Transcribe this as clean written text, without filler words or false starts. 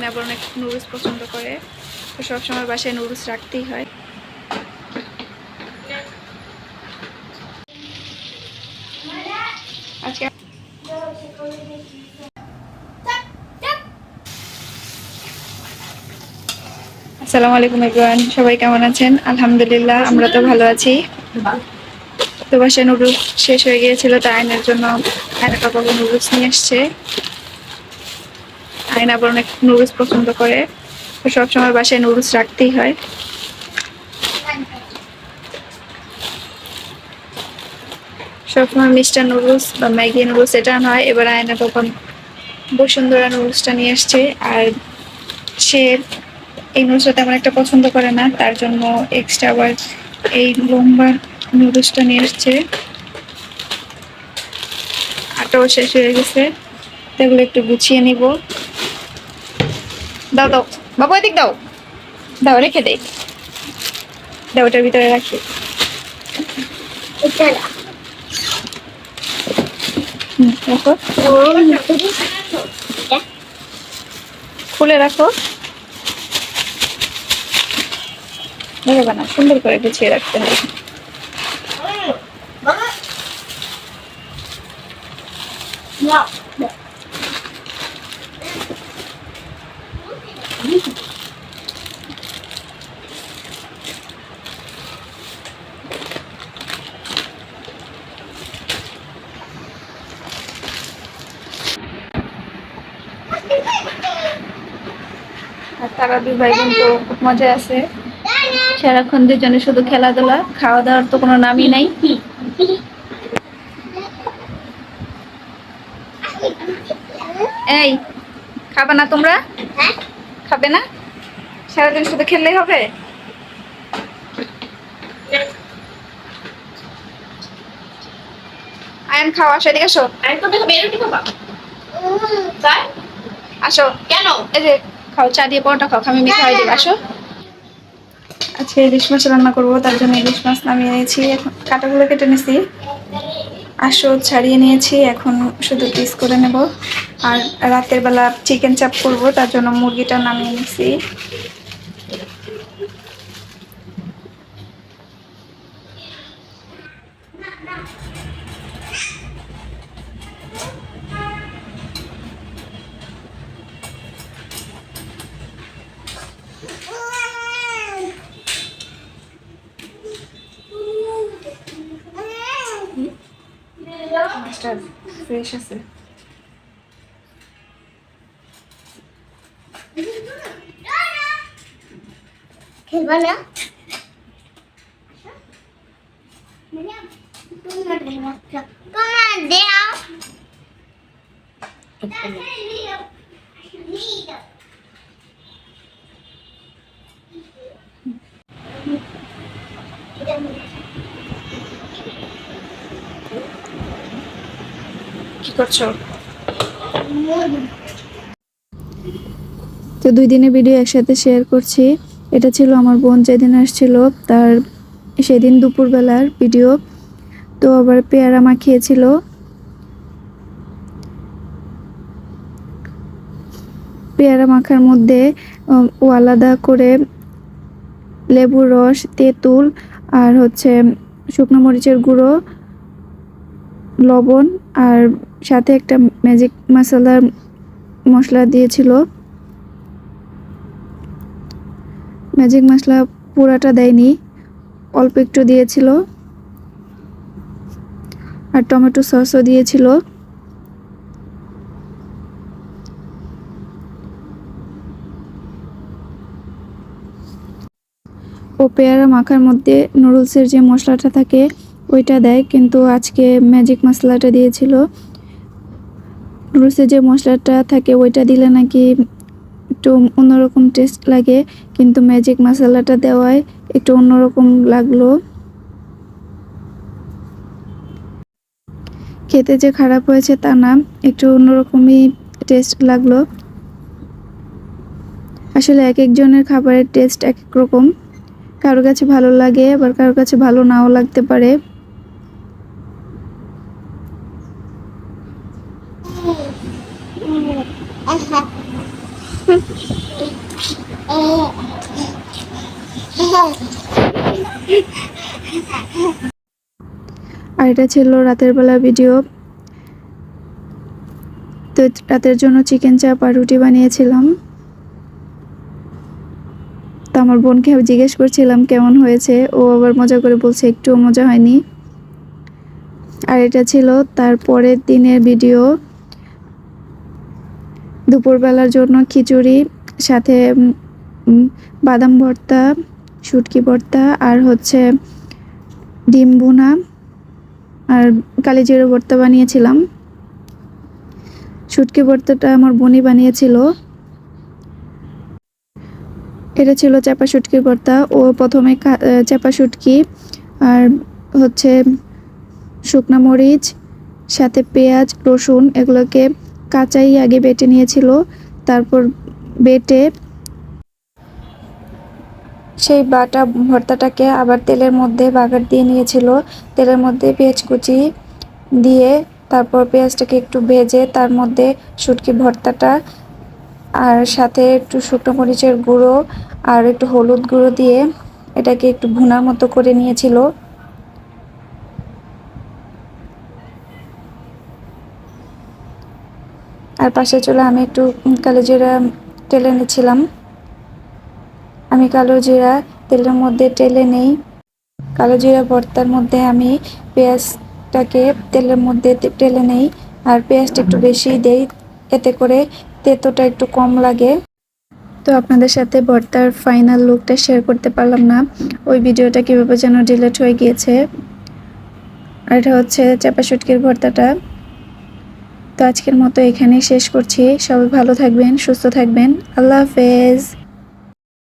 Ion আবার অনেক noodles পছন্দ করে, তো সবসময় বাসায় নুডলস রাখতেই হয়। আজকে আসসালামু আলাইকুম এভরিওয়ান, সবাই কেমন আছেন? আলহামদুলিল্লাহ, আমরা তো ভালো আছি। তো বাসায় নুডলস শেষ হয়ে গিয়েছিল, তাই আয়নের জন্য আয়না পাপা নুডলস নিয়ে এসছে। আয়ন আবার অনেক নুডলস পছন্দ করে, তো সবসময় বাসায় নুডলস রাখতেই হয়। সবসময় মিস্টার নুডলস বা ম্যাগি নুডলস এটা নয়, এবার আয়না তখন বসুন্ধরা নুডলসটা নিয়ে আসছে। আর সে এই নুডলসটা তেমন একটা পছন্দ করে না, তার জন্য এক্সট্রা আবার এই লম্বা নুডলসটা নিয়ে আসছে। আটাও শেষ হয়ে গেছে, এগুলো একটু গুছিয়ে নিব। দাও দাও বাবু, এদিক দাও, দাও রেখে দেই, দাও ওটার ভিতরে রাখি। রাখো, খুলে রাখো, দেখবে না, সুন্দর করে গুছিয়ে রাখতে হবে। আর তারা দুই ভাই বোন তো খুব মজা আছে, সারাক্ষণ দুজনে শুধু খেলাধুলা, খাওয়া দাওয়ার তো কোনো নামই নাই। এই খাবে না তোমরা? খাবে না? সারাদিন শুধু খেললেই হবে? আয়ন খাও, আসো এদিকে আসো। আসো, কেন? এই যে খাও, চা দিয়ে পরোটা খাও, আমি খাওয়াই দিব, আসো। আজকে ইলিশ মাছ রান্না করবো, তার জন্য ইলিশ মাছ নামিয়ে নিয়েছি, এখন কাঁটাগুলো কেটে নিয়েছি, আসো ছাড়িয়ে নিয়েছি, এখন শুধু পিস করে নেব। আর রাতের বেলা চিকেন চাপ করব, তার জন্য মুরগিটা নামিয়ে নিয়েছি। মাছটা ফ্রেশ আছে। খেলবা না? কি করছো? তো 2 দিনের ভিডিও একসাথে শেয়ার করছি। এটা ছিল আমার বোন যেদিন আসছিল, তার সেদিন দুপুরবেলার ভিডিও। তো আবার পেয়ারা মাখিয়েছিল, পেয়ারা মাখার মধ্যে ও আলাদা করে লেবুর রস, তেঁতুল আর হচ্ছে শুকনো মরিচের গুঁড়ো, লবণ আর সাথে একটা ম্যাজিক মশলা দিয়েছিল। ম্যাজিক মশলা পুরাটা দেয়নি, অল্প একটু দিয়েছিল, আর টমেটো সসও দিয়েছিল। ও পেয়ারা মাখার মধ্যে নুডলসের যে মশলাটা থাকে ওইটা দেয়, কিন্তু আজকে ম্যাজিক মশলাটা দিয়েছিল। নুডলসের যে মশলাটা থাকে ওইটা দিলে নাকি একটু অন্যরকম টেস্ট লাগে, কিন্তু ম্যাজিক মশলাটা দেওয়ায় একটু অন্যরকম লাগলো। খেতে যে খারাপ হয়েছে তা না, একটু অন্যরকমই টেস্ট লাগলো। আসলে এক একজনের খাবারের টেস্ট এক এক রকম, কারো কাছে ভালো লাগে, আবার কারো কাছে ভালো নাও লাগতে পারে। আর এটা ছিল রাতের বেলা ভিডিও। তো রাতের জন্য চিকেন চাপ আর রুটি বানিয়েছিলাম। তো আমার বোনকে জিজ্ঞেস করছিলাম কেমন হয়েছে, ও আবার মজা করে বলছে একটুও মজা হয়নি। আর এটা ছিল তার পরের দিনের ভিডিও। দুপুরবেলার জন্য খিচুড়ি, সাথে বাদাম ভর্তা, শুটকি ভর্তা, আর হচ্ছে ডিম ভুনা আর কালিজিরা ভর্তা বানিয়েছিলাম। শুটকি ভর্তাটা আমার বোনই বানিয়েছিল। এটা ছিল চাপা শুটকির ভর্তা। ও প্রথমে চাপা শুটকি আর হচ্ছে শুকনা মরিচ, সাথে পেঁয়াজ, রসুন এগুলোকে কাঁচাই আগে বেটে নিয়েছিল। তারপর বেটে সেই বাটা ভর্তাটাকে আবার তেলের মধ্যে বাগার দিয়ে নিয়েছিল। তেলের মধ্যে পেঁয়াজ কুচি দিয়ে তারপর পেঁয়াজটাকে একটু ভেজে তার মধ্যে শুটকি ভর্তাটা আর সাথে একটু শুকনো মরিচের গুঁড়ো আর একটু হলুদ গুঁড়ো দিয়ে এটাকে একটু ভুনার মতো করে নিয়েছিল। আর পাশে চলে আমি একটু কালো জিরা টেলে নিয়েছিলাম। আমি কালো জিরা তেলের মধ্যে টেলে নেই। কালো জিরা ভর্তার মধ্যে আমি পেঁয়াজটাকে তেলের মধ্যে টেলে নেই, আর পেঁয়াজটা একটু বেশি দেই, এতে করে তেতোটা একটু কম লাগে। তো আপনাদের সাথে ভর্তার ফাইনাল লুকটা শেয়ার করতে পারলাম না, ওই ভিডিওটা কীভাবে যেন ডিলিট হয়ে গিয়েছে। আর এটা হচ্ছে চাপা শুটকির ভর্তাটা। তো আজকের মতো এখানেই শেষ করছি। সবাই ভালো থাকবেন, সুস্থ থাকবেন। আল্লাহ হাফেজ।